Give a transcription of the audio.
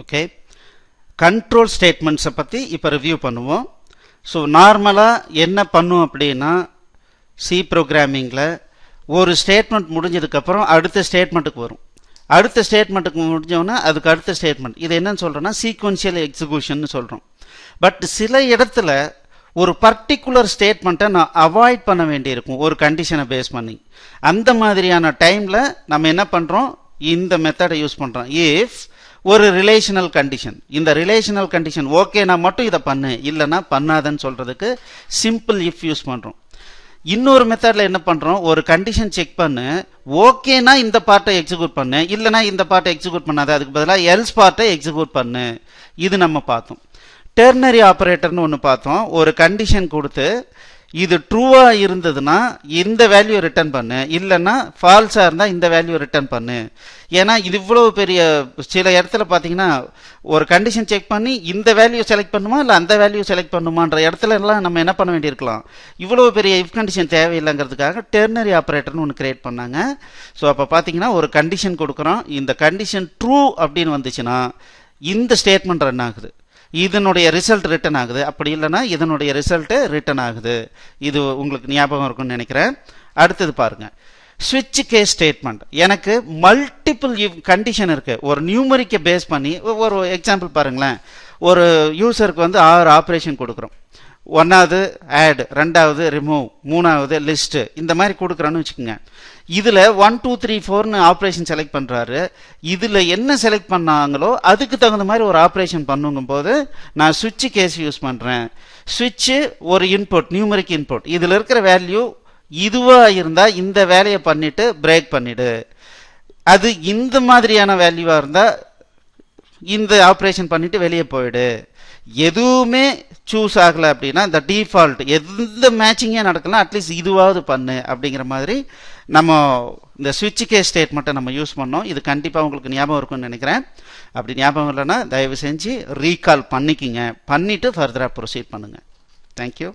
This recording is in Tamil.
ஓகே, கண்ட்ரோல் ஸ்டேட்மெண்ட்ஸை பற்றி இப்போ ரிவ்யூ பண்ணுவோம். ஸோ நார்மலாக என்ன பண்ணும் அப்படின்னா, சி ப்ரோக்ராமிங்கில் ஒரு ஸ்டேட்மெண்ட் முடிஞ்சதுக்கப்புறம் அடுத்த ஸ்டேட்மெண்ட்டுக்கு வரும். அடுத்த ஸ்டேட்மெண்ட்டுக்கு முடிஞ்சோன்னா அதுக்கு அடுத்த ஸ்டேட்மெண்ட். இது என்னன்னு சொல்கிறோன்னா சீக்வன்ஷியல் எக்ஸிக்யூஷன் சொல்கிறோம். பட் சில இடத்துல ஒரு பர்டிகுலர் ஸ்டேட்மெண்ட்டை நான் அவாய்ட் பண்ண வேண்டியிருக்கும் ஒரு கண்டிஷனை பேஸ் பண்ணி. அந்த மாதிரியான டைமில் நம்ம என்ன பண்ணுறோம், இந்த மெத்தடை யூஸ் பண்ணுறோம். இஃப் ஒரு ரிலேஷனல் கண்டிஷன், இந்த ரிலேஷனல் கண்டிஷன் ஓகேனா மட்டும் இதை பண்ணு, இல்லைன்னா பண்ணாதன்னு சொல்கிறதுக்கு சிம்பிள் இஃப் யூஸ் பண்ணுறோம். இன்னொரு மெத்தடில் என்ன பண்ணுறோம், ஒரு கண்டிஷன் செக் பண்ணு, ஓகேனா இந்த பார்ட்டை எக்ஸிக்யூட் பண்ணு, இல்லைனா இந்த பார்ட்டை எக்ஸிக்யூட் பண்ணாத, அதுக்கு பதிலாக எல்ஸ் பார்ட்டை எக்ஸிக்யூட் பண்ணு. இது நம்ம பார்த்தோம். டெர்னரி ஆப்ரேட்டர்னு ஒன்று பார்த்தோம். ஒரு கண்டிஷன் கொடுத்து இது ட்ரூவா இருந்ததுன்னா இந்த வேல்யூ ரிட்டர்ன் பண்ணு, இல்லைன்னா ஃபால்ஸாக இருந்தால் இந்த வேல்யூ ரிட்டர்ன் பண்ணு. ஏன்னா இது இவ்வளவு பெரிய, சில இடத்துல பார்த்தீங்கன்னா ஒரு கண்டிஷன் செக் பண்ணி இந்த வேல்யூ செலக்ட் பண்ணுமா இல்லை அந்த வேல்யூ செலக்ட் பண்ணுமான்ற இடத்துல எல்லாம் நம்ம என்ன பண்ண வேண்டியிருக்கலாம். இவ்வளவு பெரிய இஃப் கண்டிஷன் தேவையில்லைங்கிறதுக்காக டெர்னரி ஆப்ரேட்டர்னு ஒன்று கிரியேட் பண்ணாங்க. ஸோ அப்போ பார்த்தீங்கன்னா ஒரு கண்டிஷன் கொடுக்குறோம், இந்த கண்டிஷன் ட்ரூ அப்படின்னு வந்துச்சுன்னா இந்த ஸ்டேட்மெண்ட் ரன் ஆகுது, இதனுடைய ரிசல்ட் ரிட்டர்ன் ஆகுது. அப்படி இல்லைன்னா இதனுடைய ரிசல்ட்டு ரிட்டர்ன் ஆகுது. இது உங்களுக்கு ஞாபகம் இருக்கும்னு நினைக்கிறேன். அடுத்தது பாருங்க, ஸ்விட்ச் கேஸ் ஸ்டேட்மெண்ட். எனக்கு மல்டிபிள் கண்டிஷன் இருக்கு, ஒரு நியூமரிக்கை பேஸ் பண்ணி. ஒரு எக்ஸாம்பிள் பாருங்களேன், ஒரு யூசருக்கு 6 ஆப்ரேஷன் கொடுக்குறோம். 1வது ஆட், 2வது ரிமூவ், 3வது லிஸ்ட், இந்த மாதிரி கொடுக்குறோன்னு வச்சுக்கோங்க. இதில் 1 2 3 4ன்னு ஆப்ரேஷன் செலக்ட் பண்ணுறாரு. இதில் என்ன செலக்ட் பண்ணாங்களோ அதுக்கு தகுந்த மாதிரி ஒரு ஆப்ரேஷன் பண்ணுங்கும் போது நான் ஸ்விட்ச் கேஸ் யூஸ் பண்ணுறேன். ஸ்விட்சு ஒரு இன்புட், நியூமரிக் இன்புட், இதில் இருக்கிற வேல்யூ இதுவாக இருந்தால் இந்த வேலையை பண்ணிட்டு பிரேக் பண்ணிடு. அது இந்த மாதிரியான வேல்யூவாக இருந்தால் இந்த ஆப்ரேஷன் பண்ணிட்டு வெளியே போயிடு. எதுவுமே சூஸ் ஆகலை அப்படின்னா இந்த டிஃபால்ட் எந்த மேட்சிங்கே நடக்கலாம், அட்லீஸ்ட் இதுவாவது பண்ணு அப்படிங்கிற மாதிரி நம்ம இந்த ஸ்விட்ச் கேஸ் ஸ்டேட்மெண்ட்டை நம்ம யூஸ் பண்ணோம். இது கண்டிப்பாக உங்களுக்கு ஞாபகம் இருக்கும்னு நினைக்கிறேன். அப்படி ஞாபகம் இல்லைன்னா தயவு செஞ்சு ரீகால் பண்ணிக்கிங்க, பண்ணிவிட்டு ஃபர்தராக ப்ரொசீட் பண்ணுங்கள். தேங்க்யூ.